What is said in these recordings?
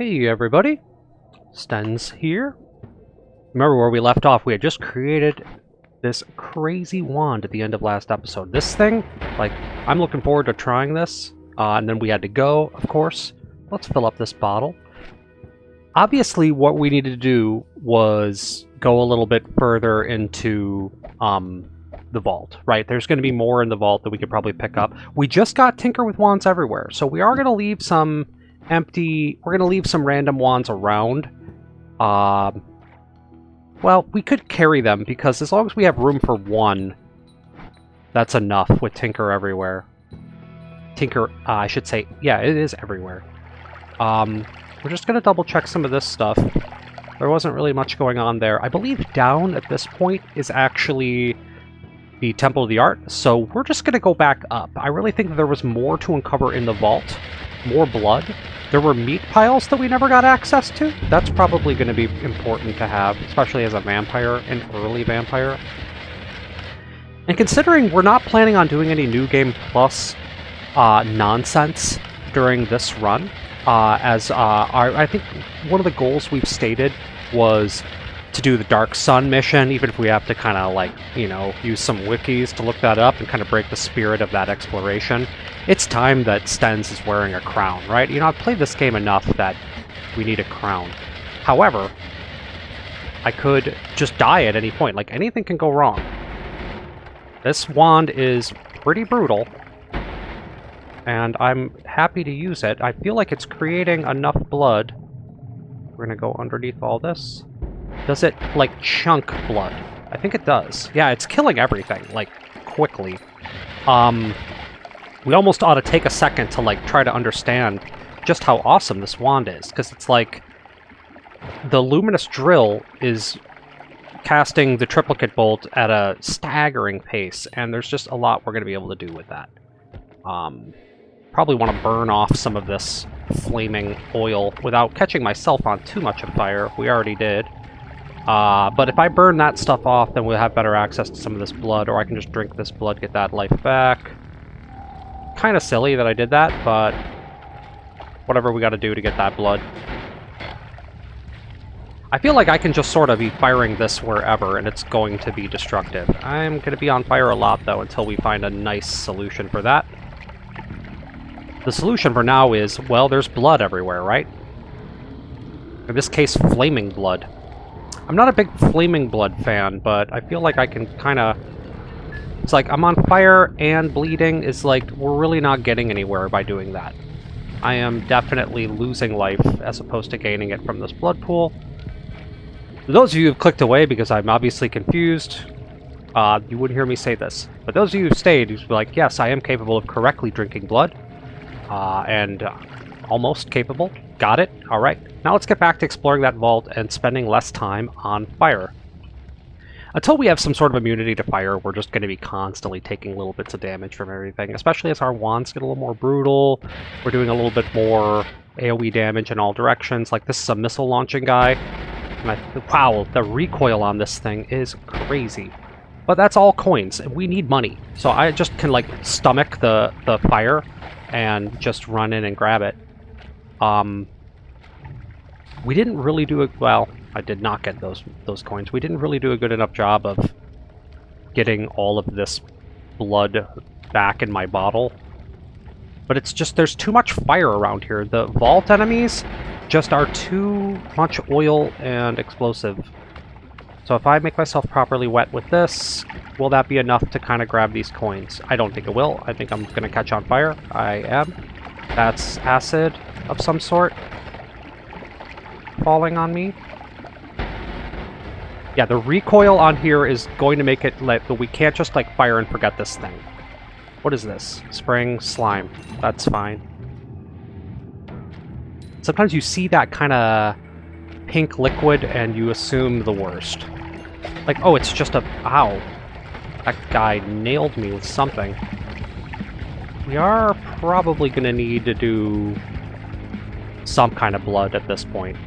Hey everybody, Stens here. Remember where we left off? We had just created this crazy wand at the end of last episode. This thing, like, I'm looking forward to trying this. And then we had to go, of course. Let's fill up this bottle. Obviously, what we needed to do was go a little bit further into the vault, right? There's going to be more in the vault that we could probably pick up. We just got Tinker with Wands Everywhere, so we are going to leave some empty... We're going to leave some random wands around. Well, we could carry them, because as long as we have room for one, that's enough with Tinker Everywhere. Tinker, I should say, yeah, it is everywhere. We're just going to double check some of this stuff. There wasn't really much going on there. I believe down at this point is actually the Temple of the Art, so we're just going to go back up. I really think that there was more to uncover in the vault. More blood. There were meat piles that we never got access to. That's probably going to be important to have, especially as a vampire, an early vampire. And considering we're not planning on doing any New Game Plus nonsense during this run, I think one of the goals we've stated was to do the Dark Sun mission, even if we have to kind of, like, you know, use some wikis to look that up and kind of break the spirit of that exploration. It's time that Stens is wearing a crown, right? You know, I've played this game enough that we need a crown. However, I could just die at any point. Like, anything can go wrong. This wand is pretty brutal, and I'm happy to use it. I feel like it's creating enough blood. We're gonna go underneath all this. Does it, like, chunk blood? I think it does. Yeah, it's killing everything, like, quickly. We almost ought to take a second to, like, try to understand just how awesome this wand is, because it's like the Luminous Drill is casting the Triplicate Bolt at a staggering pace, and there's just a lot we're going to be able to do with that. Probably want to burn off some of this flaming oil without catching myself on too much of fire. We already did. But if I burn that stuff off, then we'll have better access to some of this blood, or I can just drink this blood, get that life back. Kind of silly that I did that, but whatever we got to do to get that blood. I feel like I can just sort of be firing this wherever, and it's going to be destructive. I'm going to be on fire a lot, though, until we find a nice solution for that. The solution for now is, well, there's blood everywhere, right? In this case, flaming blood. I'm not a big flaming blood fan, but I feel like I can kind of... It's like, I'm on fire and bleeding is like, we're really not getting anywhere by doing that. I am definitely losing life as opposed to gaining it from this blood pool. For those of you who've clicked away because I'm obviously confused, you wouldn't hear me say this. But those of you who stayed, who's like, yes, I am capable of correctly drinking blood. And almost capable. Got it. Alright. Now let's get back to exploring that vault and spending less time on fire. Until we have some sort of immunity to fire, we're just going to be constantly taking little bits of damage from everything, especially as our wands get a little more brutal. We're doing a little bit more AoE damage in all directions. Like, this is a missile launching guy. And wow, the recoil on this thing is crazy. But that's all coins, and we need money. So I just can, like, stomach the fire and just run in and grab it. We didn't really do it well. I did not get those coins. We didn't really do a good enough job of getting all of this blood back in my bottle. But it's just, there's too much fire around here. The vault enemies just are too much oil and explosive. So if I make myself properly wet with this, will that be enough to kind of grab these coins? I don't think it will. I think I'm going to catch on fire. I am. That's acid of some sort falling on me. Yeah, the recoil on here is going to make it like, we can't just, like, fire and forget this thing. What is this? Spraying slime. That's fine. Sometimes you see that kind of pink liquid and you assume the worst. Like, oh, it's just a... Ow. That guy nailed me with something. We are probably going to need to do some kind of blood at this point.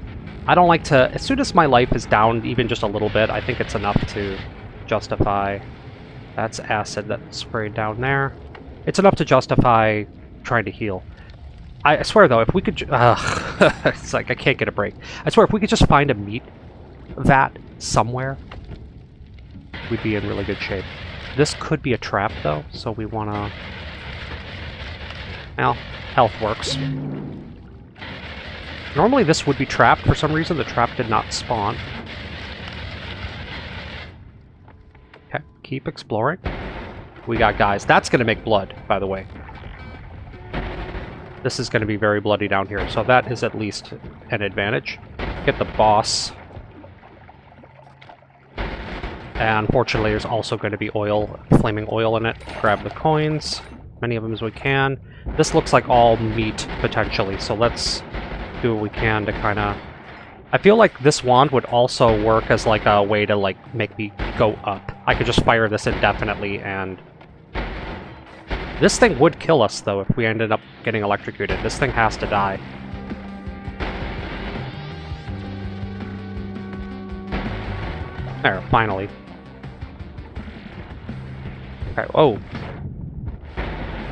I don't like to... As soon as my life is down even just a little bit, I think it's enough to justify... That's acid that sprayed down there. It's enough to justify trying to heal. I swear, though, if we could... it's like I can't get a break. I swear, if we could just find a meat vat somewhere, we'd be in really good shape. This could be a trap, though, so we want to... Well, health works. Normally this would be trapped. For some reason, the trap did not spawn. Okay, keep exploring. We got guys. That's going to make blood, by the way. This is going to be very bloody down here, so that is at least an advantage. Get the boss. And unfortunately, there's also going to be oil, flaming oil in it. Grab the coins, many of them as we can. This looks like all meat, potentially, so let's do what we can to kind of... I feel like this wand would also work as like a way to like make me go up. I could just fire this indefinitely, and... This thing would kill us, though, if we ended up getting electrocuted. This thing has to die. There, finally. Okay, oh.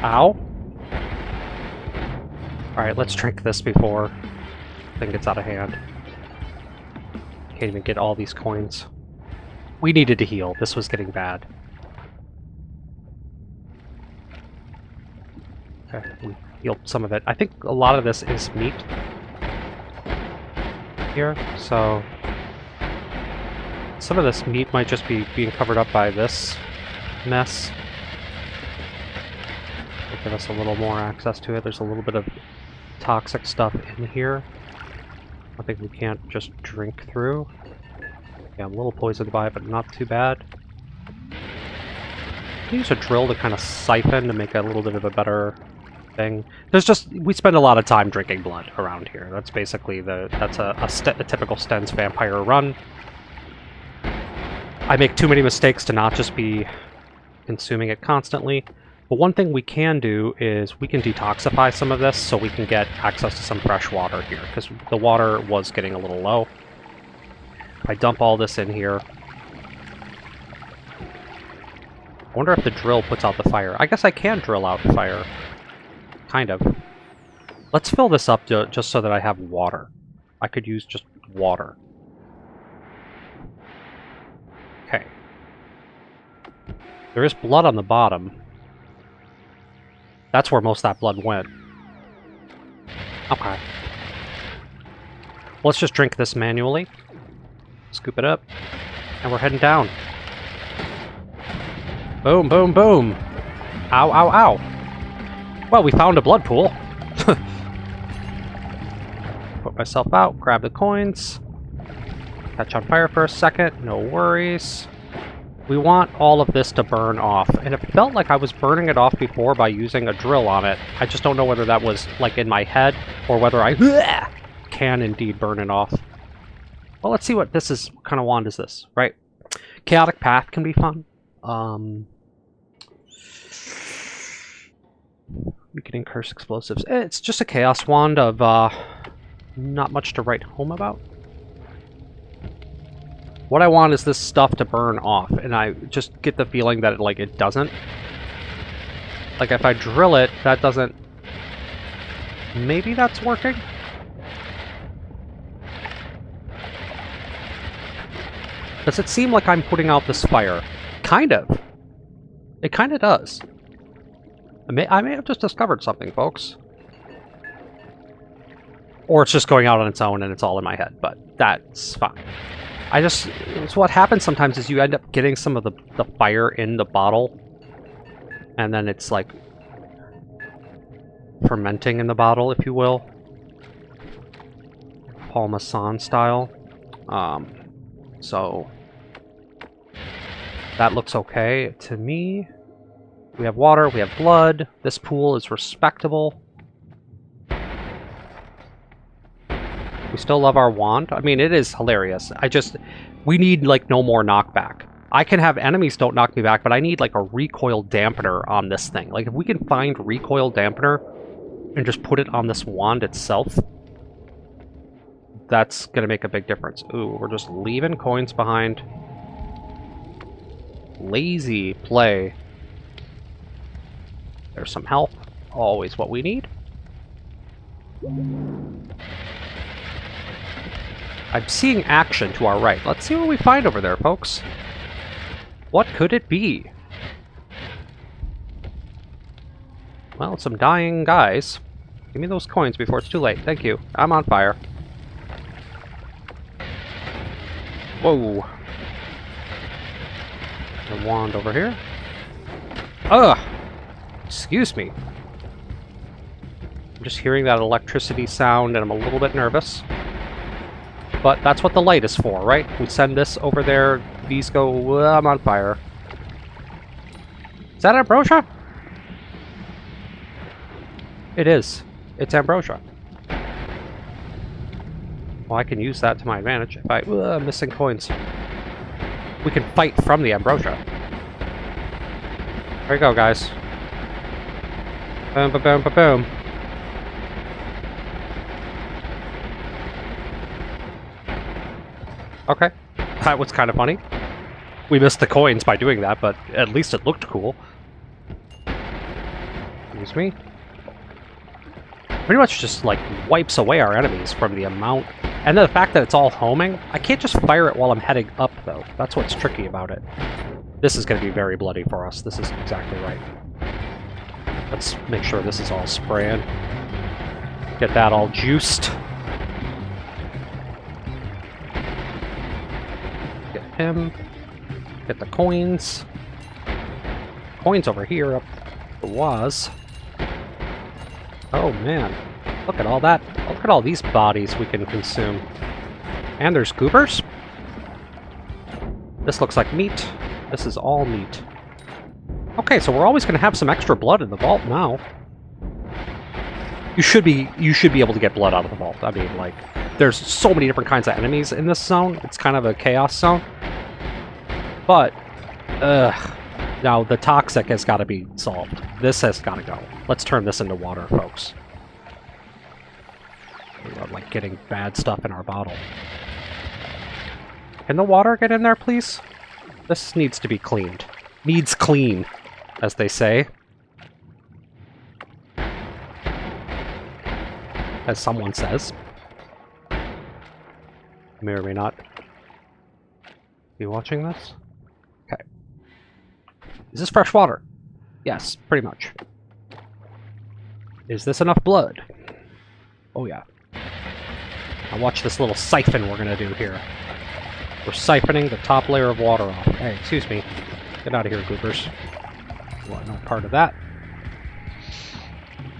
Ow. Alright, let's drink this before the thing gets out of hand. Can't even get all these coins. We needed to heal. This was getting bad. Okay, we healed some of it. I think a lot of this is meat here, so some of this meat might just be being covered up by this mess. It'll give us a little more access to it. There's a little bit of toxic stuff in here. I think we can't just drink through. Yeah, I'm a little poisoned by it, but not too bad. Use a drill to kind of siphon to make a little bit of a better thing. There's just, we spend a lot of time drinking blood around here. That's basically that's a typical Sten's vampire run. I make too many mistakes to not just be consuming it constantly. But one thing we can do is we can detoxify some of this so we can get access to some fresh water here, because the water was getting a little low. If I dump all this in here, I wonder if the drill puts out the fire. I guess I can drill out fire. Kind of. Let's fill this up just so that I have water. I could use just water. Okay. There is blood on the bottom. That's where most of that blood went. Okay. Let's just drink this manually. Scoop it up. And we're heading down. Boom, boom, boom. Ow, ow, ow. Well, we found a blood pool. Put myself out, grab the coins. Catch on fire for a second, no worries. We want all of this to burn off, and it felt like I was burning it off before by using a drill on it. I just don't know whether that was like in my head or whether I can indeed burn it off. Well, let's see what this is. What kind of wand is this, right? Chaotic Path can be fun. We can incurse explosives. It's just a chaos wand of not much to write home about. What I want is this stuff to burn off, and I just get the feeling that it doesn't. Like if I drill it, that doesn't... Maybe that's working? Does it seem like I'm putting out this fire? Kind of. It kind of does. I may have just discovered something, folks. Or it's just going out on its own and it's all in my head, but that's fine. So what happens sometimes is you end up getting some of the fire in the bottle, and then it's like fermenting in the bottle, if you will. Parmesan style. So that looks okay to me. We have water, we have blood. This pool is respectable. We still love our wand. I mean, it is hilarious. We need, like, no more knockback. I can have enemies don't knock me back, but I need, like, a recoil dampener on this thing. Like, if we can find recoil dampener and just put it on this wand itself, that's gonna make a big difference. Ooh, we're just leaving coins behind. Lazy play. There's some health. Always what we need. I'm seeing action to our right. Let's see what we find over there, folks. What could it be? Well, some dying guys. Give me those coins before it's too late. Thank you. I'm on fire. Whoa. A wand over here. Ugh! Excuse me. I'm just hearing that electricity sound and I'm a little bit nervous. But that's what the light is for, right? We send this over there, these go, I'm on fire. Is that ambrosia? It is. It's ambrosia. Well, I can use that to my advantage if I... missing coins. We can fight from the ambrosia. There you go, guys. Boom, ba boom, ba boom. Okay. That was kind of funny. We missed the coins by doing that, but at least it looked cool. Excuse me. Pretty much just, like, wipes away our enemies from the amount... And then the fact that it's all homing, I can't just fire it while I'm heading up, though. That's what's tricky about it. This is going to be very bloody for us. This is exactly right. Let's make sure this is all spraying. Get that all juiced. Get him. Get the coins. Coins over here, up the was. Oh man, look at all that. Look at all these bodies we can consume. And there's goobers. This looks like meat. This is all meat. Okay, so we're always going to have some extra blood in the vault now. You should be able to get blood out of the vault. I mean, like, there's so many different kinds of enemies in this zone. It's kind of a chaos zone. But, now the toxic has got to be solved. This has got to go. Let's turn this into water, folks. We're, like, getting bad stuff in our bottle. Can the water get in there, please? This needs to be cleaned. Needs clean, as they say. As someone says. May or may not be watching this. Okay. Is this fresh water? Yes, pretty much. Is this enough blood? Oh yeah. Now watch this little siphon we're gonna do here. We're siphoning the top layer of water off. Hey, excuse me. Get out of here, goopers. Want no part of that.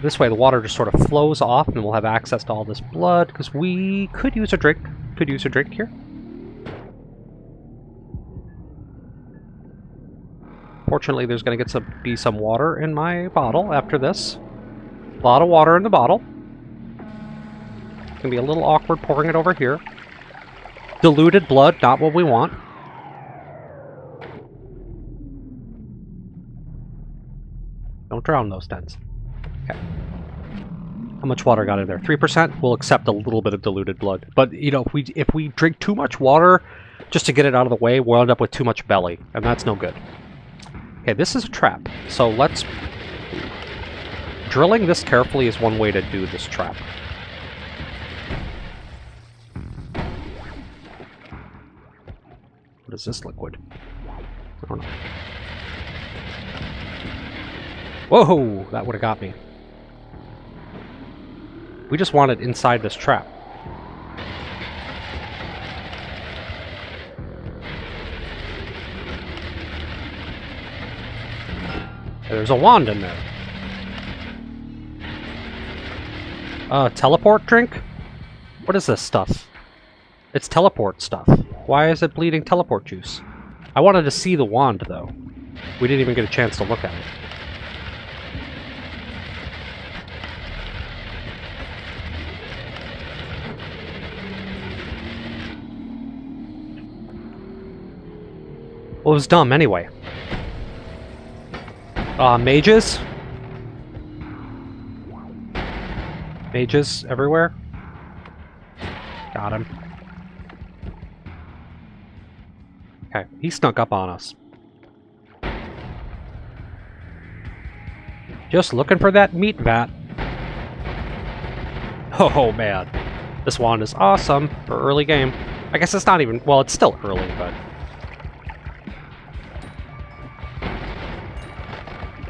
This way the water just sort of flows off and we'll have access to all this blood, because we could use a drink. Could use a drink here. Fortunately, there's going to be some water in my bottle after this. A lot of water in the bottle. It's going to be a little awkward pouring it over here. Diluted blood, not what we want. Don't drown those dens. Okay. How much water got in there? 3%? We'll accept a little bit of diluted blood. But, you know, if we drink too much water just to get it out of the way, we'll end up with too much belly. And that's no good. Okay, this is a trap. So let's... Drilling this carefully is one way to do this trap. What is this liquid? I don't know. Whoa! That would have got me. We just want it inside this trap. There's a wand in there. Teleport drink? What is this stuff? It's teleport stuff. Why is it bleeding teleport juice? I wanted to see the wand, though. We didn't even get a chance to look at it. Well, it was dumb anyway. Mages? Mages everywhere? Got him. Okay, he snuck up on us. Just looking for that meat vat. Oh man, this wand is awesome for early game. I guess it's not even, well, it's still early, but...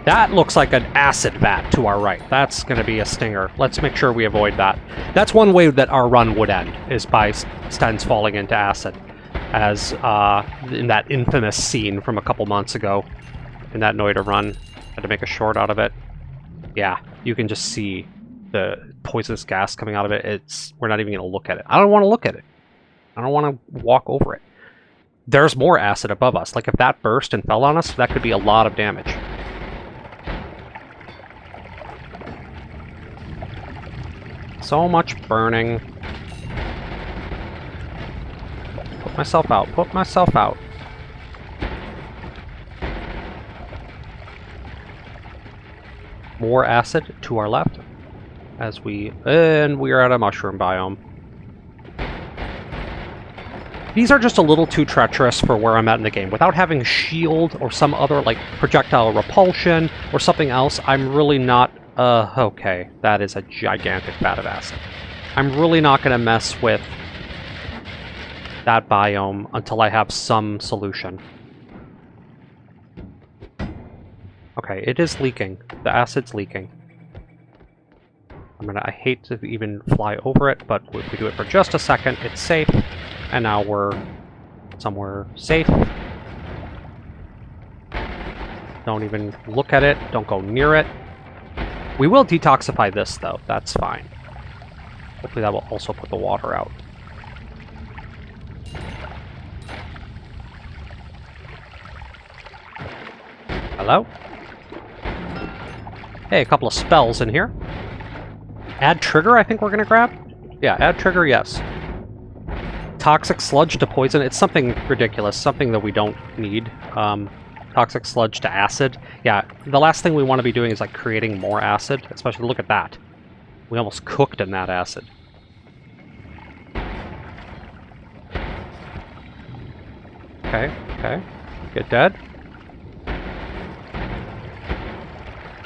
That looks like an acid vat to our right. That's going to be a stinger. Let's make sure we avoid that. That's one way that our run would end, is by Stens falling into acid. As in that infamous scene from a couple months ago, in that Noita run. Had to make a short out of it. Yeah, you can just see the poisonous gas coming out of it. We're not even going to look at it. I don't want to look at it. I don't want to walk over it. There's more acid above us. Like, if that burst and fell on us, that could be a lot of damage. So much burning. Put myself out. Put myself out. More acid to our left. And we are at a mushroom biome. These are just a little too treacherous for where I'm at in the game. Without having a shield or some other, like, projectile repulsion or something else, I'm really not... okay. That is a gigantic vat of acid. I'm really not going to mess with that biome until I have some solution. Okay, it is leaking. The acid's leaking. I hate to even fly over it, but if we do it for just a second, it's safe. And now we're somewhere safe. Don't even look at it. Don't go near it. We will detoxify this, though. That's fine. Hopefully that will also put the water out. Hello? Hey, a couple of spells in here. Add trigger, I think we're going to grab? Yeah, add trigger, yes. Toxic sludge to poison. It's something ridiculous. Something that we don't need. Toxic sludge to acid. Yeah, the last thing we want to be doing is like creating more acid. Especially, look at that. We almost cooked in that acid. Okay, okay. Get dead.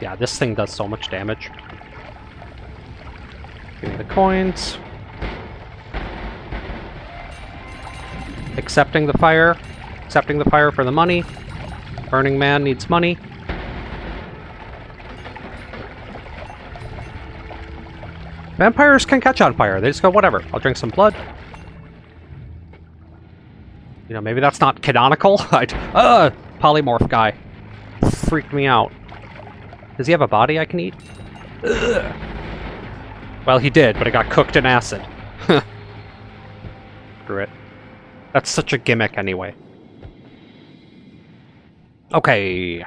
Yeah, this thing does so much damage. Give me the coins. Accepting the fire. Accepting the fire for the money. Burning Man needs money. Vampires can catch on fire. They just go, whatever. I'll drink some blood. You know, maybe that's not canonical. Polymorph guy. Freaked me out. Does he have a body I can eat? Ugh. Well, he did, but it got cooked in acid. Screw it. That's such a gimmick anyway. Okay.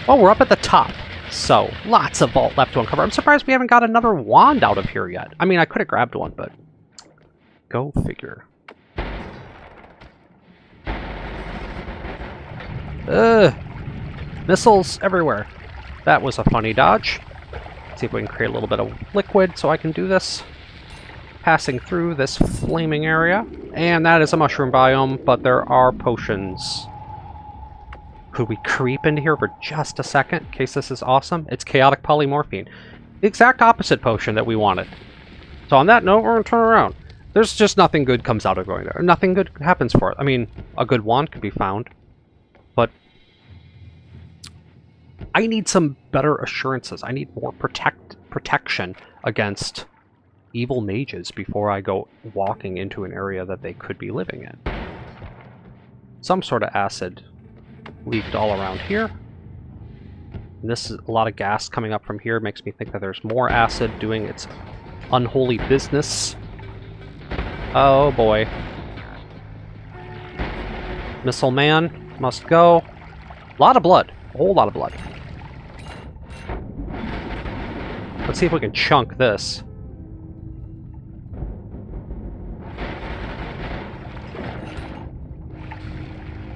Oh, we're up at the top. So, lots of vault left to uncover. I'm surprised we haven't got another wand out of here yet. I mean, I could have grabbed one, but... Go figure. Missiles everywhere. That was a funny dodge. Let's see if we can create a little bit of liquid so I can do this. Passing through this flaming area. And that is a mushroom biome, but there are potions. Could we creep into here for just a second in case this is awesome? It's chaotic polymorphine. The exact opposite potion that we wanted. So on that note, we're going to turn around. There's just nothing good comes out of going there. Nothing good happens for it. I mean, a good wand could be found. But I need some better assurances. I need more protection against evil mages before I go walking into an area that they could be living in. Some sort of acid leaked all around here. And this is a lot of gas coming up from here. Makes me think that there's more acid doing its unholy business. Oh boy. Missile Man must go. A lot of blood. A whole lot of blood. Let's see if we can chunk this.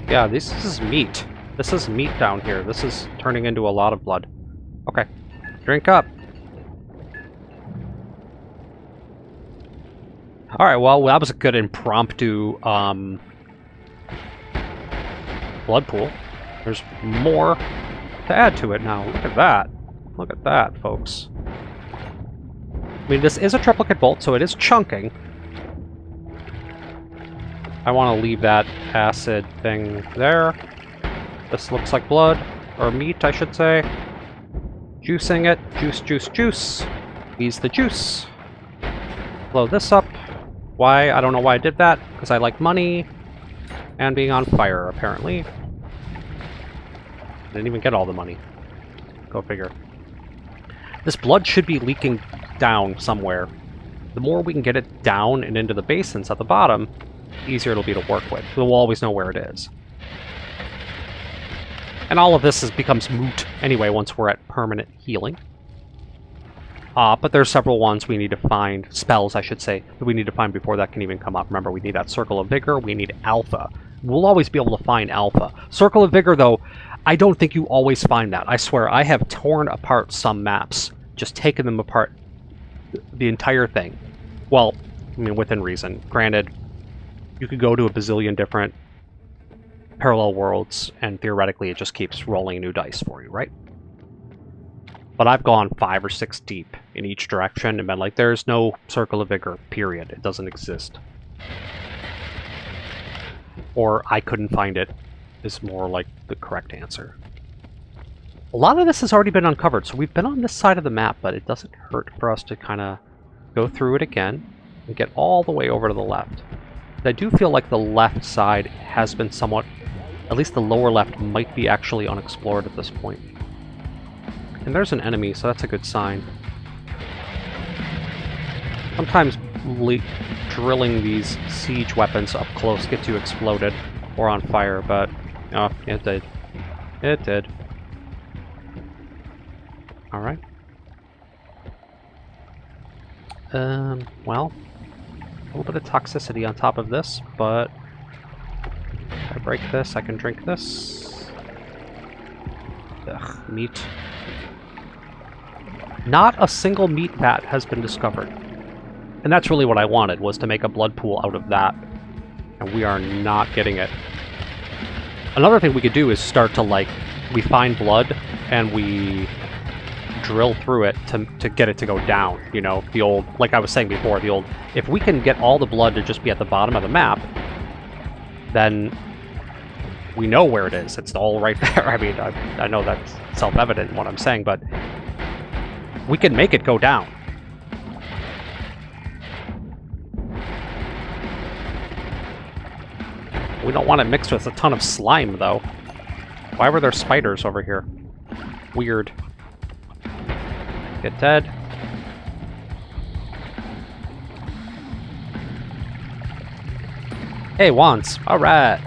Yeah, this is meat. This is meat down here. This is turning into a lot of blood. Okay. Drink up. Alright, well, that was a good impromptu, blood pool. There's more to add to it now. Look at that. Look at that, folks. I mean, this is a Triplicate Bolt, so it is chunking. I want to leave that acid thing there. This looks like blood. Or meat, I should say. Juicing it. Juice, juice, juice. Squeeze the juice. Blow this up. Why? I don't know why I did that. Because I like money. And being on fire, apparently. Didn't even get all the money. Go figure. This blood should be leaking down somewhere. The more we can get it down and into the basins at the bottom, the easier it'll be to work with. We'll always know where it is. And all of this becomes moot anyway once we're at permanent healing. But there's several ones we need to find, spells I should say, that we need to find before that can even come up. Remember, we need that Circle of Vigor, we need Alpha. We'll always be able to find Alpha. Circle of Vigor, though, I don't think you always find that. I swear, I have torn apart some maps, just taken them apart, the entire thing. Well, I mean, within reason. Granted, you could go to a bazillion different parallel worlds, and theoretically it just keeps rolling new dice for you, right? But I've gone 5 or 6 deep in each direction and been like, there's no Circle of Vigor, period. It doesn't exist. Or I couldn't find it is more like the correct answer. A lot of this has already been uncovered, so we've been on this side of the map, but it doesn't hurt for us to kind of go through it again and get all the way over to the left. I do feel like the left side has been somewhat, at least the lower left might be actually unexplored at this point. And there's an enemy, so that's a good sign. Sometimes drilling these siege weapons up close gets you exploded or on fire, but oh, it did. It did. Alright. Well, a little bit of toxicity on top of this, but if I break this, I can drink this. Ugh, meat. Not a single meat vat has been discovered. And that's really what I wanted, was to make a blood pool out of that. And we are not getting it. Another thing we could do is start to, like, we find blood, and we drill through it to get it to go down. You know, the old, like I was saying before, the old, if we can get all the blood to just be at the bottom of the map, then we know where it is. It's all right there. I mean, I know that's self-evident in what I'm saying, but we can make it go down. We don't want it mixed with a ton of slime, though. Why were there spiders over here? Weird. Get dead. Hey, wands. Alright.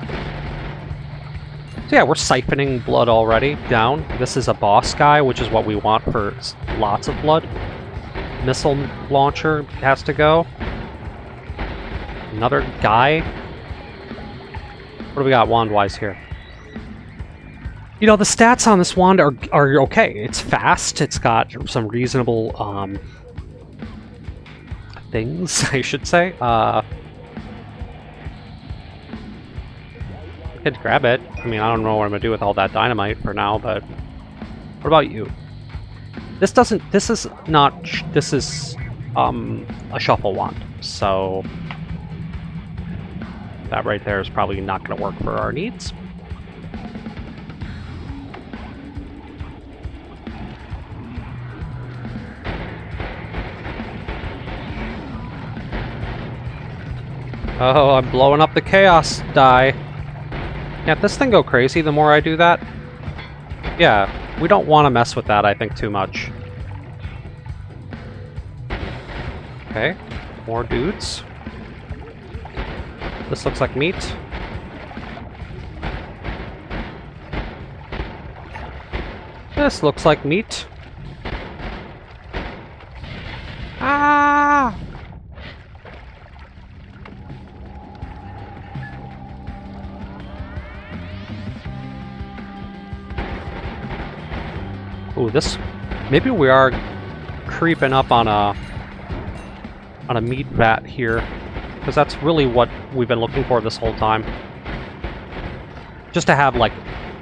So yeah, we're siphoning blood already down. This is a boss guy, which is what we want for lots of blood. Missile launcher has to go. Another guy. What do we got wand-wise here? You know, the stats on this wand are okay. It's fast. It's got some reasonable things, I should say. Could grab it. I mean, I don't know what I'm gonna do with all that dynamite for now, but what about you? This is a shuffle wand, so that right there is probably not gonna work for our needs. Oh, I'm blowing up the chaos die. Yeah, if this thing go crazy the more I do that, yeah, we don't want to mess with that, I think, too much. Okay, more dudes. This looks like meat. This looks like meat. Ah! Ooh, this... Maybe we are creeping up on a meat vat here, because that's really what we've been looking for this whole time. Just to have, like,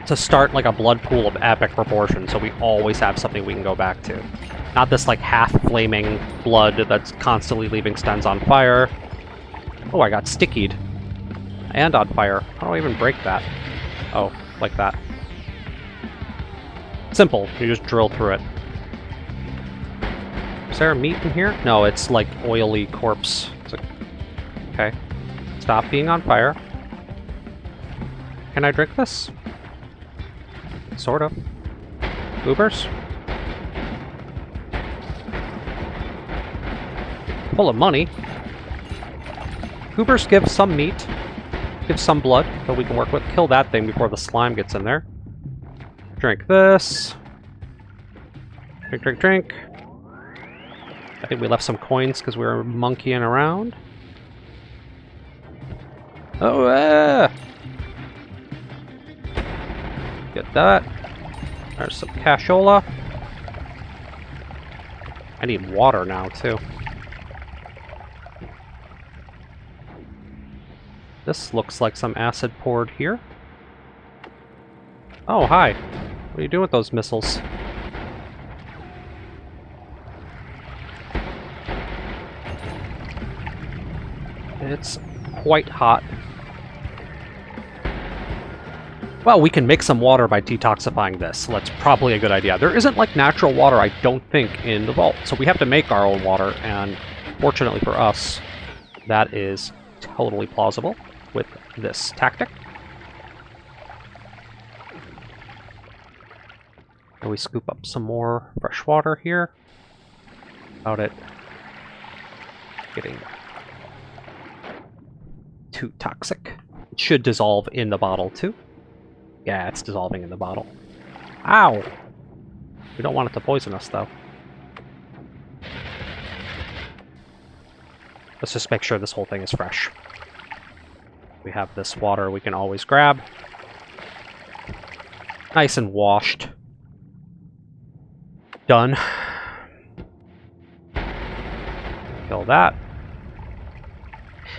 to start, like, a blood pool of epic proportions, so we always have something we can go back to. Not this, like, half-flaming blood that's constantly leaving Stens on fire. Oh, I got stickied. And on fire. How do I even break that? Oh, like that. Simple. You just drill through it. Is there meat in here? No, it's like oily corpse. It's like... Okay. Stop being on fire. Can I drink this? Sort of. Goobers? Full of money. Goobers give some meat. Give some blood that we can work with. Kill that thing before the slime gets in there. Drink this. Drink, drink, drink. I think we left some coins because we were monkeying around. Oh, get that. There's some cashola. I need water now, too. This looks like some acid poured here. Oh, hi. What are you doing with those missiles? It's quite hot. Well, we can make some water by detoxifying this, so that's probably a good idea. There isn't, like, natural water, I don't think, in the vault, so we have to make our own water, and fortunately for us, that is totally plausible with this tactic. And we scoop up some more fresh water here. Without it getting too toxic. It should dissolve in the bottle too. Yeah, it's dissolving in the bottle. Ow! We don't want it to poison us though. Let's just make sure this whole thing is fresh. We have this water we can always grab. Nice and washed. Done. Kill that.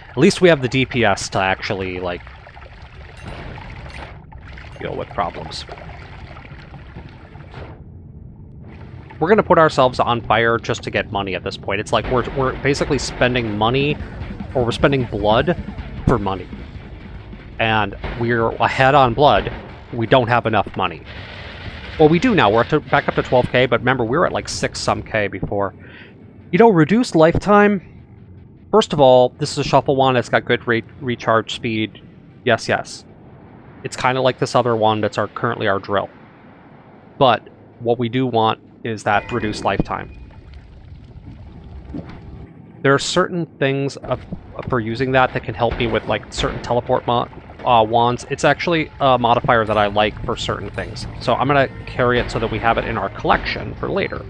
At least we have the DPS to actually, like, deal with problems. We're gonna put ourselves on fire just to get money at this point. It's like we're basically spending money, or we're spending blood for money. And we're ahead on blood. We don't have enough money. Well, we do now. We're back up to 12k, but remember, we were at like 6-some k before. You know, reduced lifetime. First of all, this is a shuffle one. It's got good recharge speed. Yes, yes. It's kind of like this other one that's currently our drill. But what we do want is that reduced lifetime. There are certain things for using that can help me with like certain teleport wands. It's actually a modifier that I like for certain things. So I'm going to carry it so that we have it in our collection for later.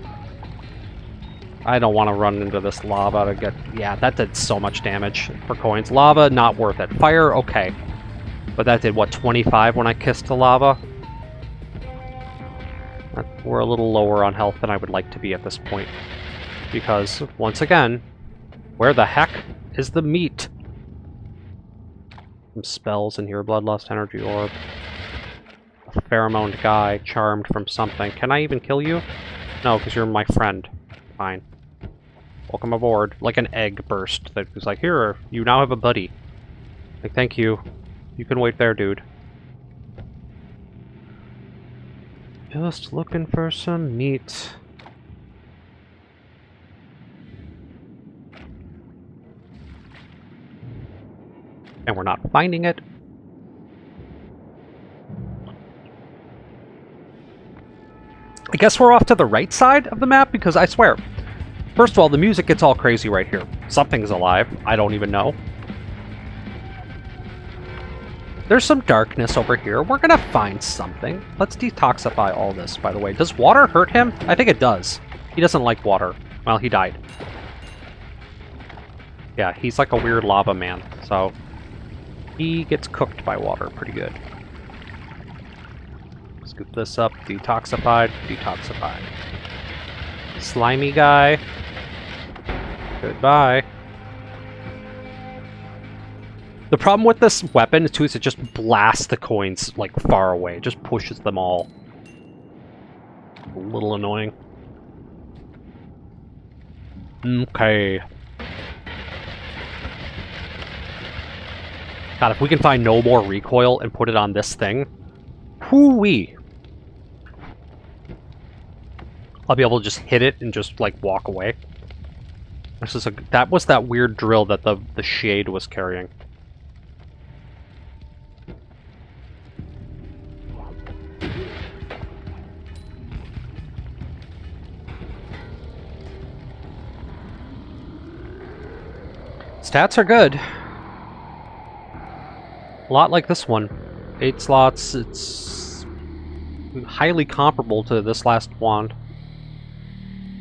I don't want to run into this lava to get... Yeah, that did so much damage for coins. Lava, not worth it. Fire, okay. But that did, what, 25 when I kissed the lava? We're a little lower on health than I would like to be at this point. Because, once again, where the heck is the meat? Some spells in here. Bloodlust, energy orb. A pheromone guy, charmed from something. Can I even kill you? No, because you're my friend. Fine. Welcome aboard. Like an egg burst that was like, here, you now have a buddy. Like, thank you. You can wait there, dude. Just looking for some meat. And we're not finding it. I guess we're off to the right side of the map, because I swear, first of all, the music gets all crazy right here. Something's alive. I don't even know. There's some darkness over here. We're gonna find something. Let's detoxify all this, by the way. Does water hurt him? I think it does. He doesn't like water. Well, he died. Yeah, he's like a weird lava man, so he gets cooked by water pretty good. Scoop this up. Detoxified. Detoxified. Slimy guy. Goodbye. The problem with this weapon, too, is it just blasts the coins, like, far away. It just pushes them all. A little annoying. Okay. God, if we can find no more recoil and put it on this thing, whoo-wee. I'll be able to just hit it and just, like, walk away. That was that weird drill that the shade was carrying. Stats are good. A lot like this one. 8 slots, it's highly comparable to this last wand.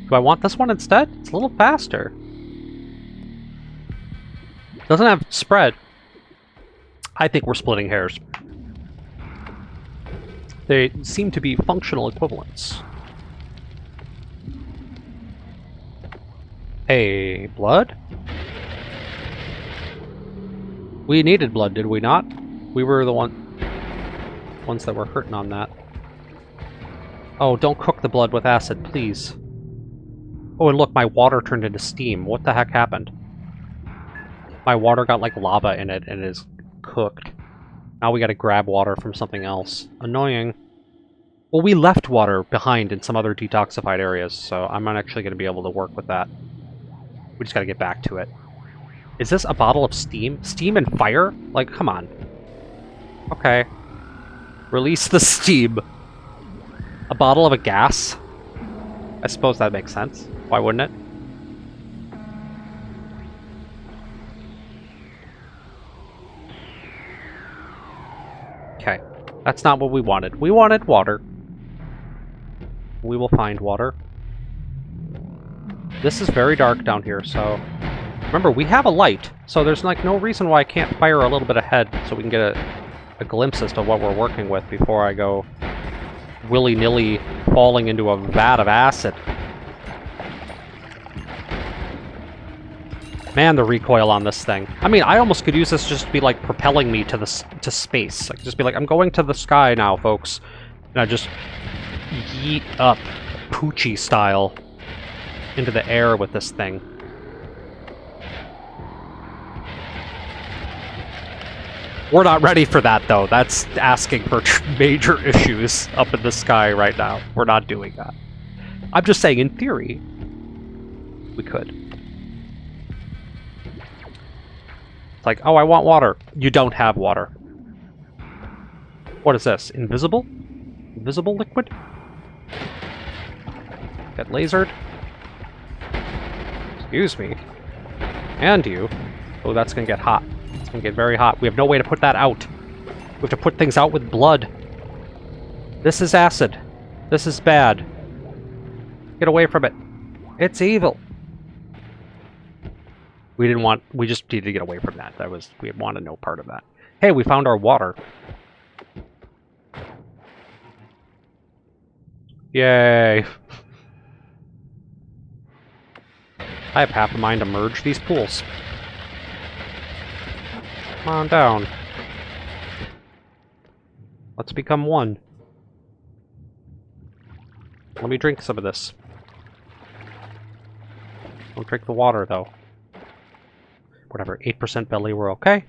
Do I want this one instead? It's a little faster. Doesn't have spread. I think we're splitting hairs. They seem to be functional equivalents. Hey, blood? We needed blood, did we not? We were the ones that were hurting on that. Oh, don't cook the blood with acid, please. Oh, and look, my water turned into steam. What the heck happened? My water got like lava in it and it is cooked. Now we gotta grab water from something else. Annoying. Well, we left water behind in some other detoxified areas, so I'm not actually gonna be able to work with that. We just gotta get back to it. Is this a bottle of steam? Steam and fire? Like, come on. Okay. Release the steam. A bottle of a gas? I suppose that makes sense. Why wouldn't it? Okay. That's not what we wanted. We wanted water. We will find water. This is very dark down here, so... Remember, we have a light, so there's like no reason why I can't fire a little bit ahead so we can get a glimpse as to what we're working with before I go willy-nilly falling into a vat of acid. Man, the recoil on this thing. I mean, I almost could use this just to be like propelling me to space. I could just be like, I'm going to the sky now, folks. And I just yeet up, Poochie style, into the air with this thing. We're not ready for that, though. That's asking for major issues up in the sky right now. We're not doing that. I'm just saying, in theory, we could. It's like, oh, I want water. You don't have water. What is this? Invisible? Invisible liquid? Get lasered? Excuse me. And you. Oh, that's gonna get hot. It's gonna get very hot. We have no way to put that out. We have to put things out with blood. This is acid. This is bad. Get away from it. It's evil. We just needed to get away from that. We wanted no part of that. Hey, we found our water. Yay. I have half a mind to merge these pools. Come on down. Let's become one. Let me drink some of this. Don't drink the water, though. Whatever, 8% belly, we're okay.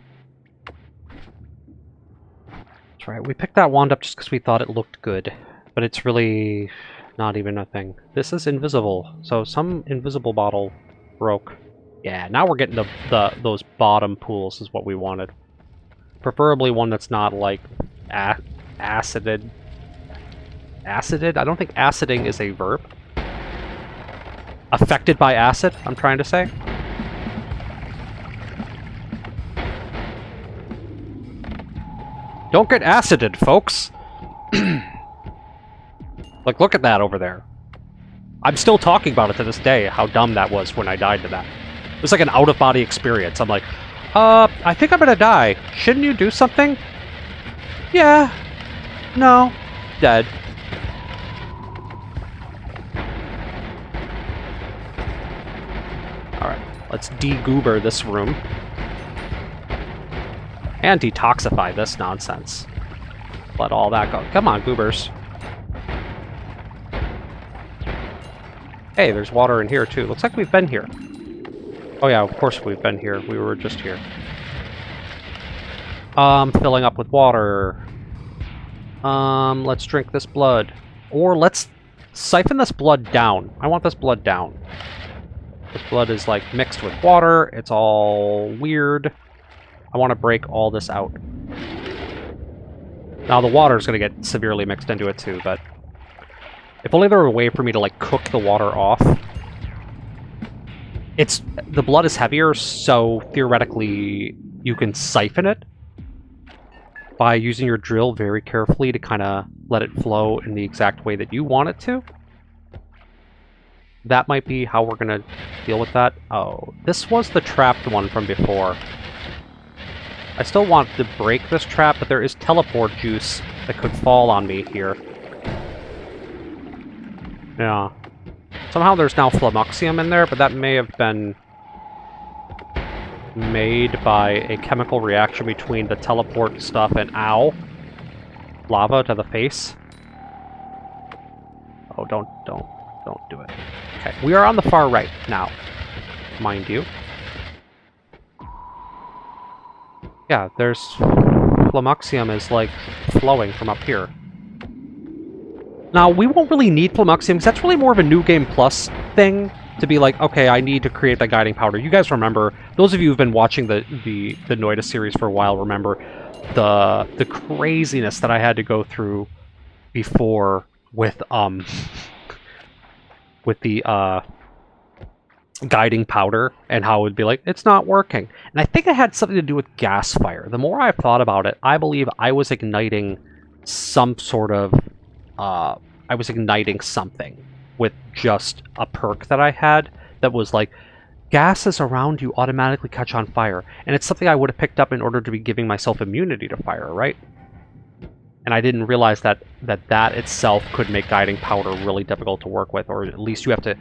That's right, we picked that wand up just because we thought it looked good. But it's really not even a thing. This is invisible, so some invisible bottle broke. Yeah, now we're getting those bottom pools is what we wanted. Preferably one that's not, like, acided. Acided? I don't think aciding is a verb. Affected by acid, I'm trying to say. Don't get acided, folks! Like, look at that over there. I'm still talking about it to this day, how dumb that was when I died to that. It was like an out-of-body experience. I'm like, I think I'm gonna die. Shouldn't you do something? Yeah. No. Dead. Alright, let's de-goober this room. And detoxify this nonsense. Let all that go. Come on, goobers. Hey, there's water in here too. Looks like we've been here. Oh yeah, of course we've been here. We were just here. Filling up with water. Let's drink this blood. Or let's siphon this blood down. I want this blood down. This blood is like mixed with water. It's all weird. I want to break all this out. Now the water is going to get severely mixed into it too, but if only there were a way for me to like cook the water off. The blood is heavier, so theoretically you can siphon it by using your drill very carefully to kind of let it flow in the exact way that you want it to. That might be how we're going to deal with that. Oh, this was the trapped one from before. I still want to break this trap, but there is teleport juice that could fall on me here. Yeah. Somehow there's now flummoxium in there, but that may have been made by a chemical reaction between the teleport stuff and ow. Lava to the face. Oh, don't do it. Okay, we are on the far right now, mind you. Yeah, there's flummoxium is like flowing from up here. Now, we won't really need flummoxium, because that's really more of a New Game Plus thing, to be like, okay, I need to create that guiding powder. You guys remember, those of you who've been watching the Noita series for a while remember the craziness that I had to go through before with the guiding powder, and how it would be like, it's not working. And I think it had something to do with gas fire. The more I've thought about it, I believe I was igniting some sort of I was igniting something with just a perk that I had that was like, gases around you automatically catch on fire. And it's something I would have picked up in order to be giving myself immunity to fire, right? And I didn't realize that itself could make guiding powder really difficult to work with, or at least you have to,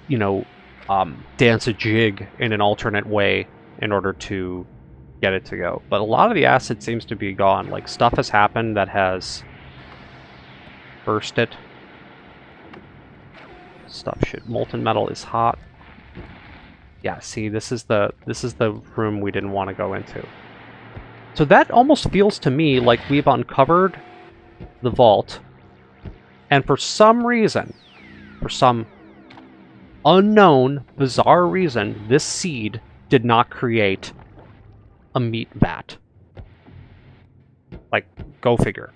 you know, dance a jig in an alternate way in order to get it to go. But a lot of the acid seems to be gone. Like, stuff has happened that has burst it. Stuff should. Molten metal is hot. Yeah, see, this is the room we didn't want to go into. So that almost feels to me like we've uncovered the vault, and for some reason, for some unknown, bizarre reason, this seed did not create a meat vat. Like, go figure.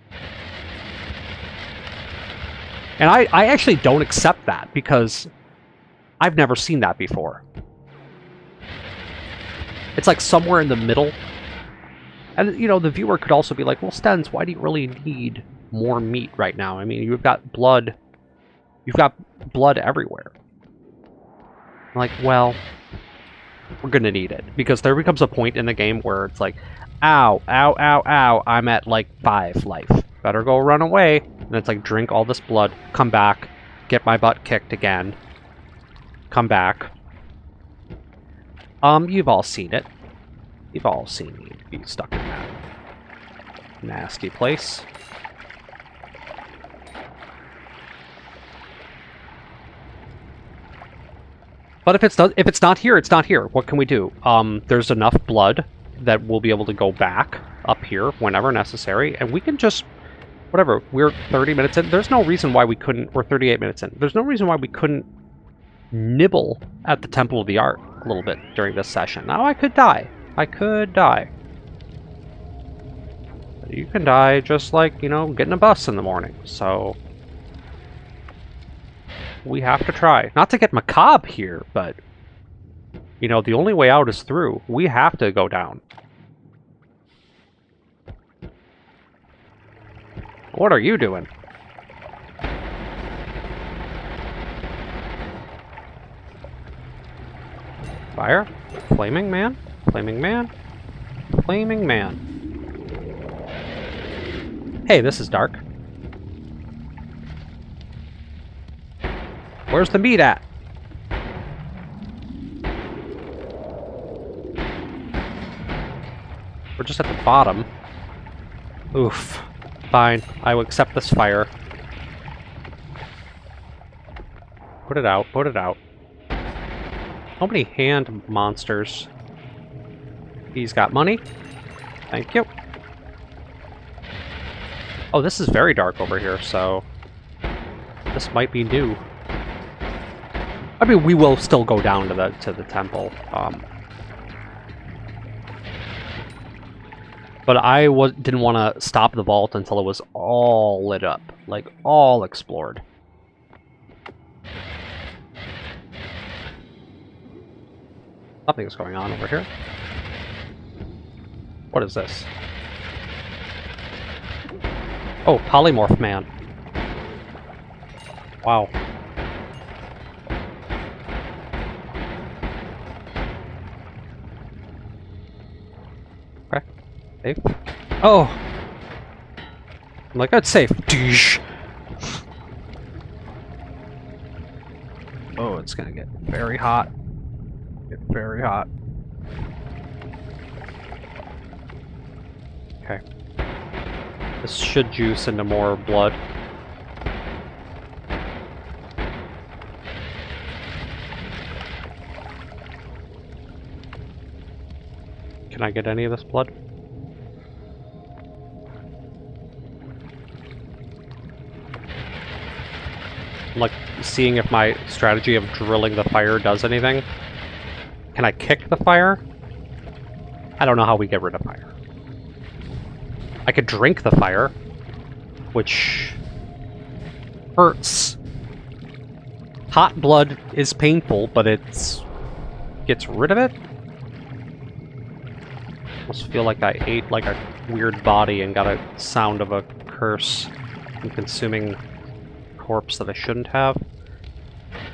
And I actually don't accept that, because I've never seen that before. It's like somewhere in the middle. And, you know, the viewer could also be like, well, Stens, why do you really need more meat right now? I mean, you've got blood everywhere. I'm like, well, we're gonna need it. Because there becomes a point in the game where it's like, ow, ow, ow, ow, I'm at like 5 life. Better go run away. And it's like, drink all this blood, come back, get my butt kicked again, come back. You've all seen it. You've all seen me be stuck in that nasty place. But if it's not here, it's not here. What can we do? There's enough blood that we'll be able to go back up here whenever necessary, and we can just, whatever, we're 30 minutes in. There's no reason why we couldn't, we're 38 minutes in. There's no reason why we couldn't nibble at the Temple of the Art a little bit during this session. Now, I could die. I could die. You can die just like, you know, getting a bus in the morning. So we have to try. Not to get macabre here, but, you know, the only way out is through. We have to go down. What are you doing? Fire? Flaming man? Flaming man? Flaming man. Hey, this is dark. Where's the meat at? We're just at the bottom. Oof. Fine. I will accept this fire. Put it out. Put it out. How many hand monsters? He's got money. Thank you. Oh, this is very dark over here, so this might be new. I mean, we will still go down to the temple. But I didn't want to stop the vault until it was all lit up, like all explored. Nothing's going on over here. What is this? Oh, Polymorph Man. Wow. Okay. Safe. Oh! I'm like, that's safe. Oh, it's gonna get very hot. Get very hot. Okay. This should juice into more blood. Can I get any of this blood? I'm like seeing if my strategy of drilling the fire does anything. Can I kick the fire? I don't know how we get rid of fire. I could drink the fire, which hurts. Hot blood is painful, but it's gets rid of it. I almost feel like I ate like a weird body and got a sound of a curse and consuming corpse that I shouldn't have.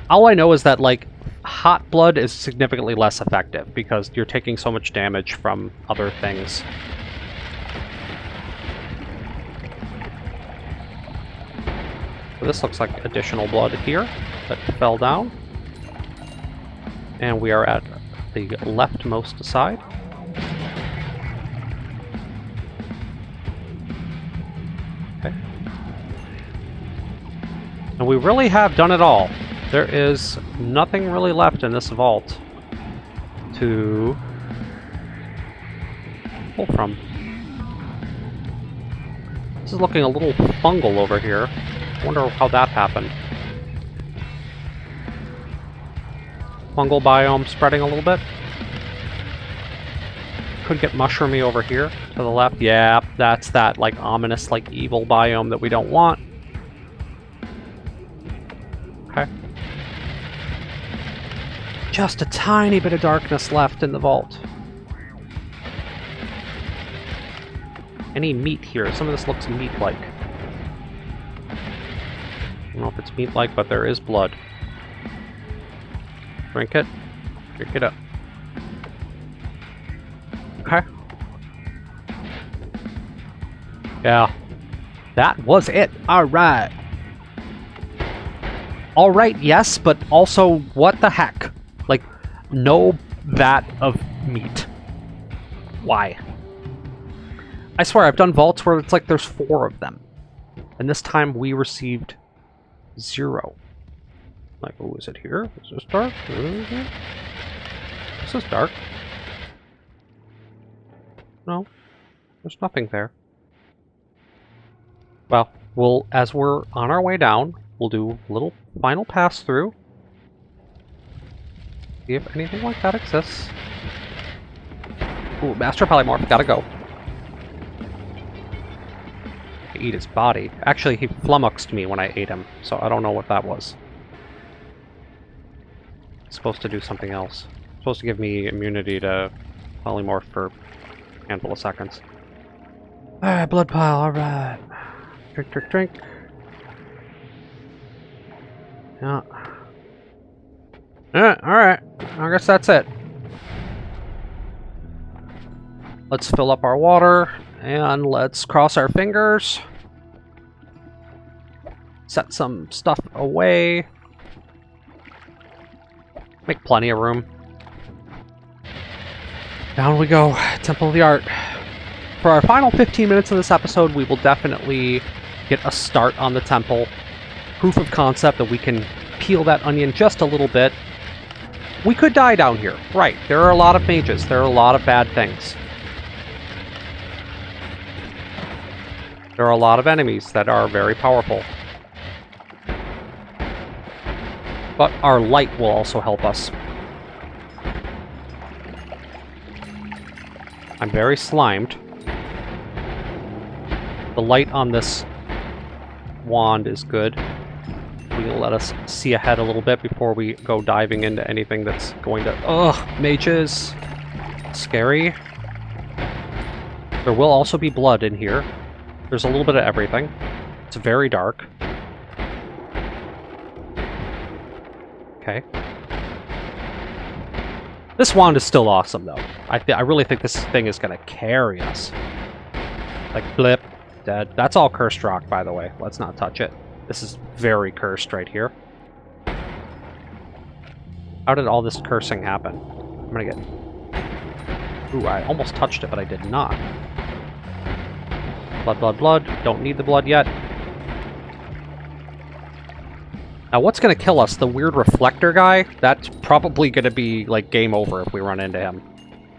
All I know is that like hot blood is significantly less effective because you're taking so much damage from other things. So this looks like additional blood here that fell down. And we are at the leftmost side. Okay. And we really have done it all. There is nothing really left in this vault to pull from. This is looking a little fungal over here. I wonder how that happened. Fungal biome spreading a little bit. Could get mushroomy over here to the left. Yeah, that's that like ominous, like evil biome that we don't want. Okay. Just a tiny bit of darkness left in the vault. Any meat here? Some of this looks meat-like. I don't know if it's meat-like, but there is blood. Drink it. Drink it up. Okay. Yeah. That was it. Alright. Alright, yes, but also, what the heck? Like, no vat of meat. Why? I swear, I've done vaults where it's like there's 4 of them. And this time we received 0. Like, oh, is it here? Is this dark? This is dark. No. There's nothing there. Well, as we're on our way down, we'll do a little final pass through. See if anything like that exists. Ooh, Master Polymorph, gotta go. Eat his body. Actually, he flummoxed me when I ate him, so I don't know what that was. It's supposed to do something else. It's supposed to give me immunity to polymorph for a handful of seconds. Alright, blood pile, alright. Drink, drink, drink. Yeah. Alright. I guess that's it. Let's fill up our water. And let's cross our fingers. Set some stuff away. Make plenty of room. Down we go. Temple of the Art. For our final 15 minutes of this episode, we will definitely get a start on the temple. Proof of concept that we can peel that onion just a little bit. We could die down here. Right, there are a lot of mages. There are a lot of bad things. There are a lot of enemies that are very powerful. But our light will also help us. I'm very slimed. The light on this wand is good. Will let us see ahead a little bit before we go diving into anything that's going to... Ugh, mages! Scary. There will also be blood in here. There's a little bit of everything. It's very dark. Okay. This wand is still awesome, though. I really think this thing is going to carry us. Like, blip, dead. That's all cursed rock, by the way. Let's not touch it. This is very cursed right here. How did all this cursing happen? I'm gonna get... Ooh, I almost touched it, but I did not. Blood, blood, blood. Don't need the blood yet. Now, what's gonna kill us? The weird reflector guy? That's probably gonna be, like, game over if we run into him.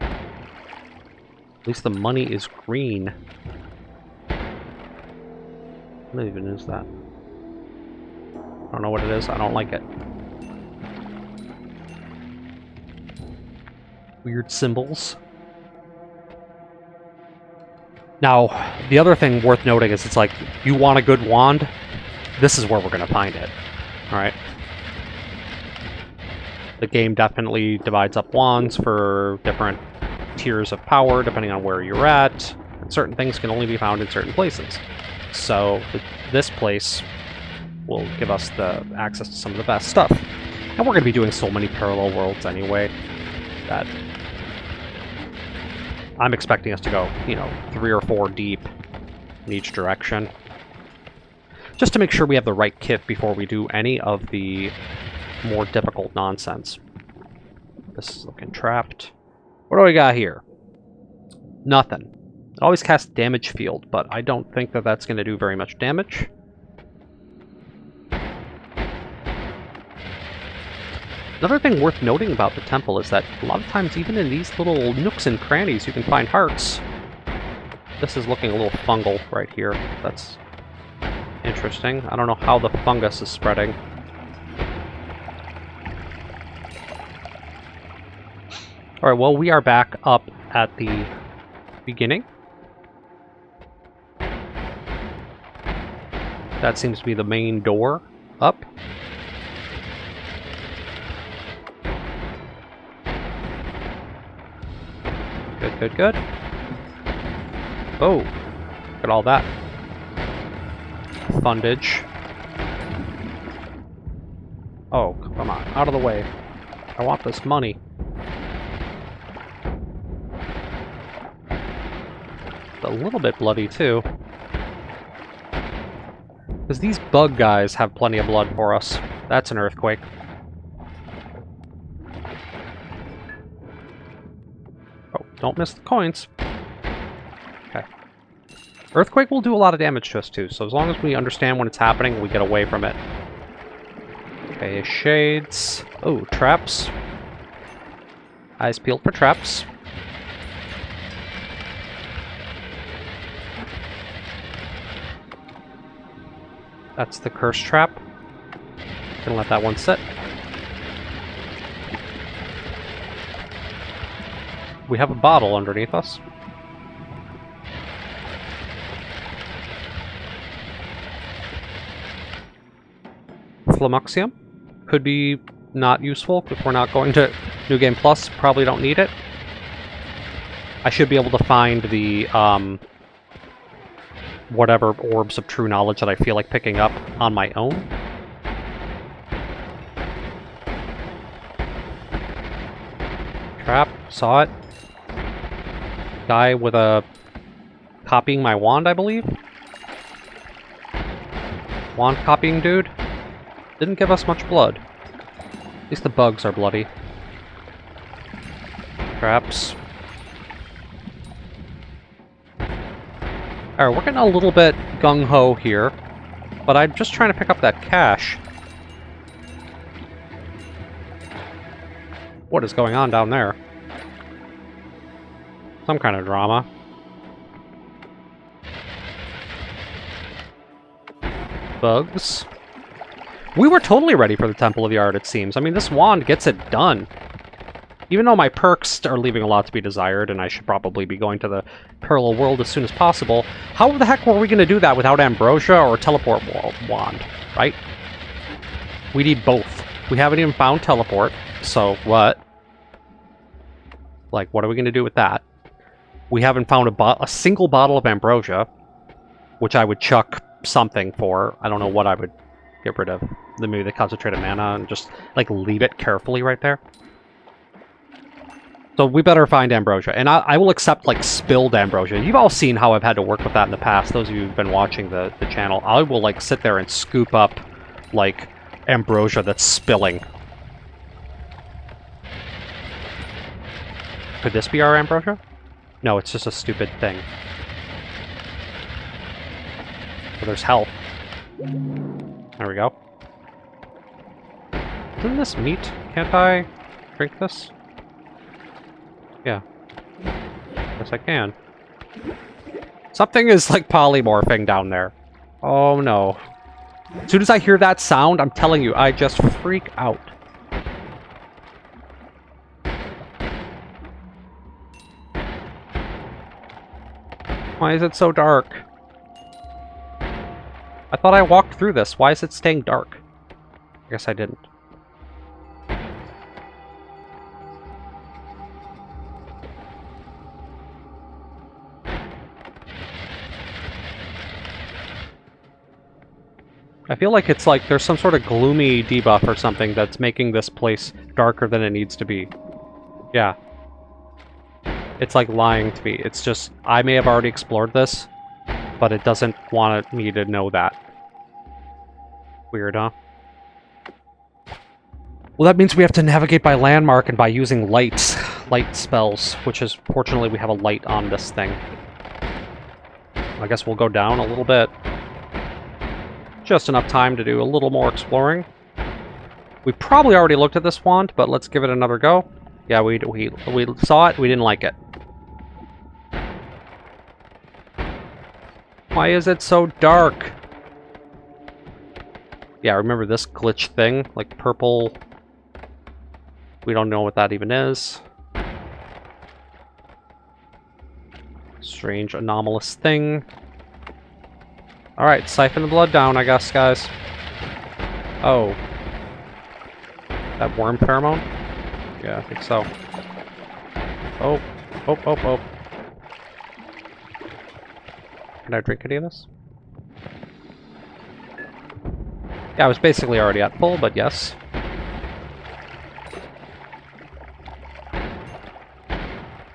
At least the money is green. What even is that? I don't know what it is. I don't like it. Weird symbols. Now, the other thing worth noting is it's like, you want a good wand? This is where we're going to find it. Alright. The game definitely divides up wands for different tiers of power, depending on where you're at. And certain things can only be found in certain places. So, this place will give us the access to some of the best stuff. And we're going to be doing so many parallel worlds anyway that I'm expecting us to go, 3 or 4 deep in each direction. Just to make sure we have the right kit before we do any of the more difficult nonsense. This is looking trapped. What do we got here? Nothing. It always casts damage field, but I don't think that that's going to do very much damage. Another thing worth noting about the temple is that a lot of times, even in these little nooks and crannies, you can find hearts. This is looking a little fungal right here. That's interesting. I don't know how the fungus is spreading. Alright, well, we are back up at the beginning. That seems to be the main door up. Good, good, good. Oh, look at all that fundage. Oh, come on, out of the way. I want this money. It's a little bit bloody, too. Because these bug guys have plenty of blood for us. That's an earthquake. Oh, don't miss the coins. Okay. Earthquake will do a lot of damage to us, too, so as long as we understand when it's happening, we get away from it. Okay, shades. Oh, traps. Eyes peeled for traps. That's the curse trap. Gonna let that one sit. We have a bottle underneath us. Flamuxium. Could be not useful if we're not going to New Game Plus. Probably don't need it. I should be able to find the whatever orbs of true knowledge that I feel like picking up on my own. Trap, saw it. Guy with a copying my wand, I believe. Wand copying dude. Didn't give us much blood. At least the bugs are bloody. Traps. Alright, we're getting a little bit gung-ho here, but I'm just trying to pick up that cash. What is going on down there? Some kind of drama. Bugs. We were totally ready for the Temple of the Art, it seems. I mean, this wand gets it done. Even though my perks are leaving a lot to be desired, and I should probably be going to the parallel world as soon as possible, how the heck were we going to do that without Ambrosia or Teleport Wand, right? We need both. We haven't even found Teleport, so what? Like, what are we going to do with that? We haven't found a single bottle of Ambrosia, which I would chuck something for. I don't know what I would get rid of. Maybe the concentrated mana and just, like, leave it carefully right there. So we better find Ambrosia. And I will accept, like, spilled Ambrosia. You've all seen how I've had to work with that in the past, those of you who've been watching the channel. I will, like, sit there and scoop up, like, Ambrosia that's spilling. Could this be our Ambrosia? No, it's just a stupid thing. Oh, there's health. There we go. Isn't this meat? Can't I drink this? Yeah. Yes, I can. Something is, like, polymorphing down there. Oh, no. As soon as I hear that sound, I'm telling you, I just freak out. Why is it so dark? I thought I walked through this. Why is it staying dark? I guess I didn't. I feel like it's like there's some sort of gloomy debuff or something that's making this place darker than it needs to be. Yeah. It's like lying to me. It's just, I may have already explored this, but it doesn't want me to know that. Weird, huh? Well, that means we have to navigate by landmark and by using lights. Light spells, which is, fortunately, we have a light on this thing. I guess we'll go down a little bit. Just enough time to do a little more exploring. We probably already looked at this wand, but let's give it another go. Yeah, we saw it, we didn't like it. Why is it so dark? Yeah, remember this glitch thing? Like purple... We don't know what that even is. Strange, anomalous thing. Alright, siphon the blood down, I guess, guys. Oh. That worm pheromone? Yeah, I think so. Oh. Oh, oh, oh. Can I drink any of this? Yeah, I was basically already at full, but yes.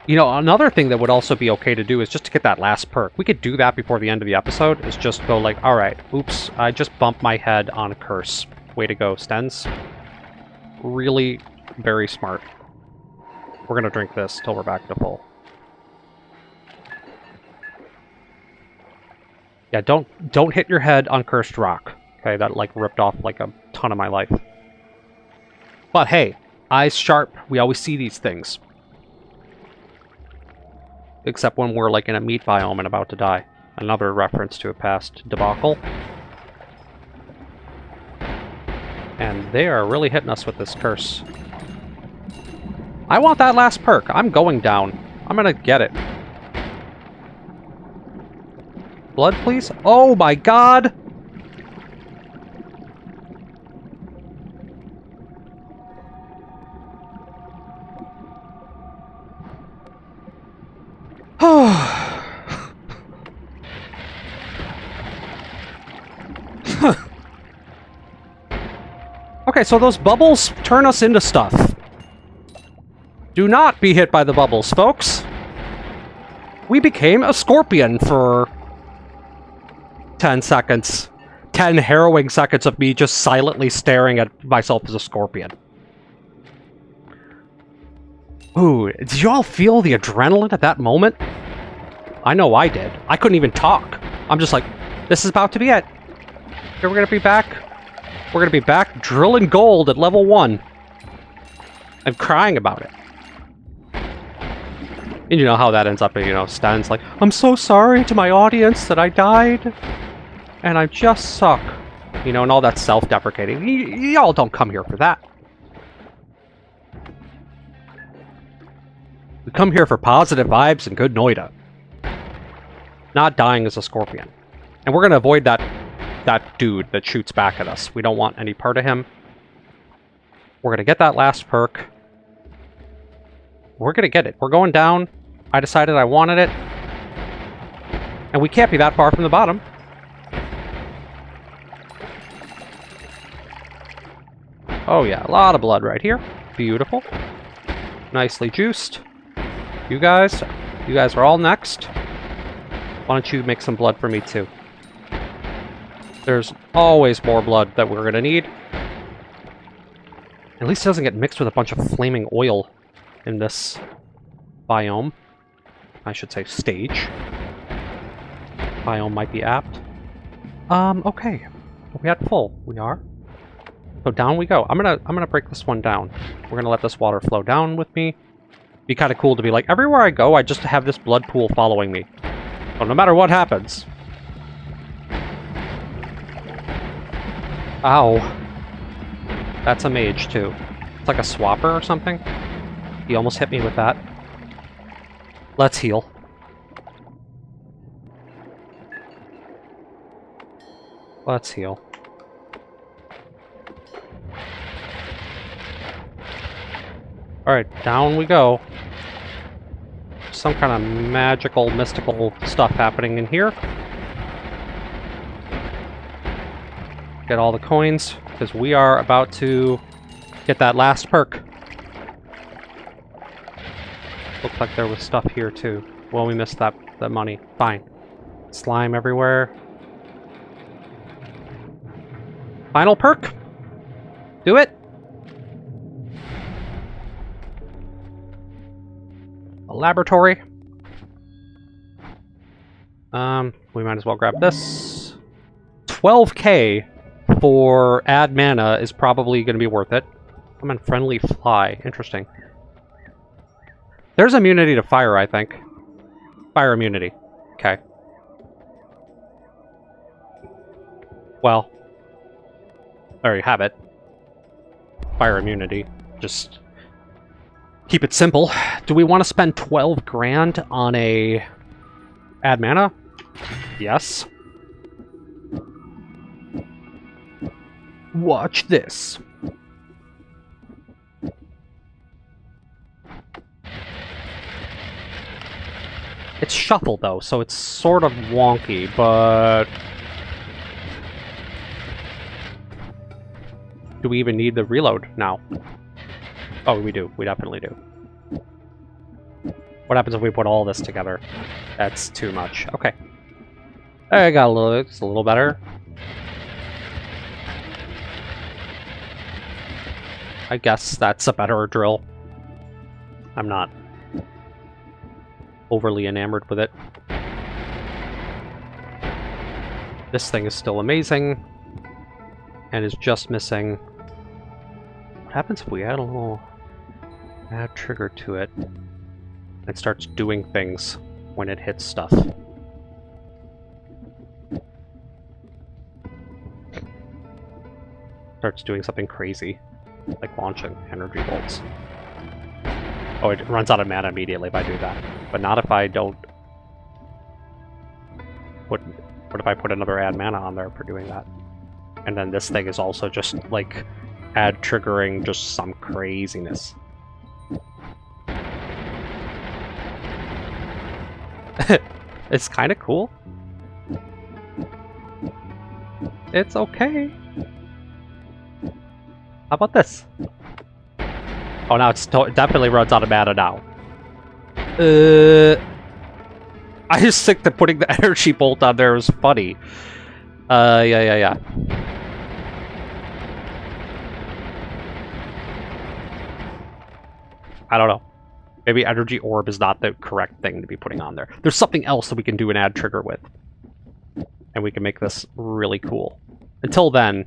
You know, another thing that would also be okay to do is just to get that last perk. We could do that before the end of the episode, is just go like, alright, oops, I just bumped my head on a curse. Way to go, Stens. Really very smart. We're gonna drink this till we're back to full. Yeah, don't hit your head on cursed rock. Okay, that like ripped off like a ton of my life. But hey, eyes sharp, we always see these things. Except when we're like in a meat biome and about to die. Another reference to a past debacle. And they are really hitting us with this curse. I want that last perk. I'm going down. I'm gonna get it. Blood, please? Oh my god! Okay, so those bubbles turn us into stuff. Do not be hit by the bubbles, folks. We became a scorpion for 10 seconds. 10 harrowing seconds of me just silently staring at myself as a scorpion. Ooh, did you all feel the adrenaline at that moment? I know I did. I couldn't even talk. I'm just like, this is about to be it. We're gonna be back. We're gonna be back drilling gold at level 1. I'm crying about it. And you know how that ends up, you know, Stan's like, I'm so sorry to my audience that I died, and I just suck. You know, and all that self-deprecating. Y'all don't come here for that. We come here for positive vibes and good Noita. Not dying as a scorpion. And we're going to avoid that dude that shoots back at us. We don't want any part of him. We're going to get that last perk. We're going to get it. We're going down. I decided I wanted it. And we can't be that far from the bottom. Oh yeah, a lot of blood right here. Beautiful. Nicely juiced. You guys are all next. Why don't you make some blood for me too? There's always more blood that we're gonna need. At least it doesn't get mixed with a bunch of flaming oil in this biome. I should say stage. Biome might be apt. Okay. We had full. We are. So down we go. I'm gonna break this one down. We're gonna let this water flow down with me. Be kind of cool to be like, everywhere I go, I just have this blood pool following me. So no matter what happens. Ow. That's a mage, too. It's like a swapper or something. He almost hit me with that. Let's heal. Let's heal. Alright, down we go. Some kind of magical, mystical stuff happening in here. Get all the coins, because we are about to get that last perk. Looked like there was stuff here too. Well, we missed that money. Fine. Slime everywhere. Final perk. Do it. A laboratory. We might as well grab this. 12k for add mana is probably going to be worth it. I'm on friendly fly. Interesting. There's immunity to fire, I think. Fire immunity. Okay. Well, there you have it. Fire immunity. Just keep it simple. Do we want to spend 12 grand on a add mana? Yes. Watch this. It's shuffle though, so it's sort of wonky, but do we even need the reload now? Oh, we do. We definitely do. What happens if we put all this together? That's too much. Okay. I got it's a little better. I guess that's a better drill. I'm not overly enamored with it. This thing is still amazing and is just missing. What happens if we add a little add trigger to it? It starts doing things when it hits stuff. Starts doing something crazy, like launching energy bolts. Oh, it runs out of mana immediately if I do that. But not if I don't put... What if I put another add mana on there for doing that? And then this thing is also just, like, add triggering just some craziness. It's kind of cool. It's okay. How about this? Oh, now it definitely runs out of mana now. I just think that putting the energy bolt on there is funny. Yeah. I don't know. Maybe energy orb is not the correct thing to be putting on there. There's something else that we can do an add trigger with. And we can make this really cool. Until then...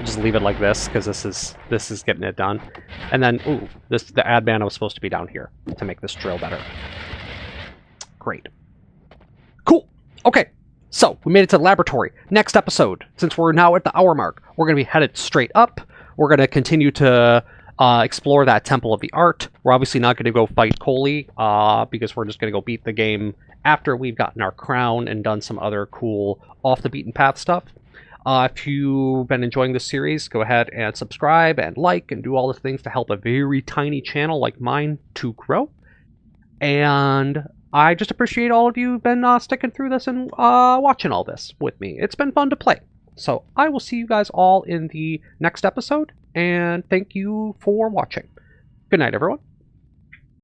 Just leave it like this, because this is getting it done. And then, ooh, the ad mana was supposed to be down here to make this drill better. Great. Cool. Okay, so we made it to the laboratory. Next episode, since we're now at the hour mark, we're going to be headed straight up. We're going to continue to explore that Temple of the Art. We're obviously not going to go fight Coley, because we're just going to go beat the game after we've gotten our crown and done some other cool off-the-beaten-path stuff. If you've been enjoying this series, go ahead and subscribe and like and do all the things to help a very tiny channel like mine to grow. And I just appreciate all of you who've been sticking through this and watching all this with me. It's been fun to play. So I will see you guys all in the next episode, and thank you for watching. Good night, everyone.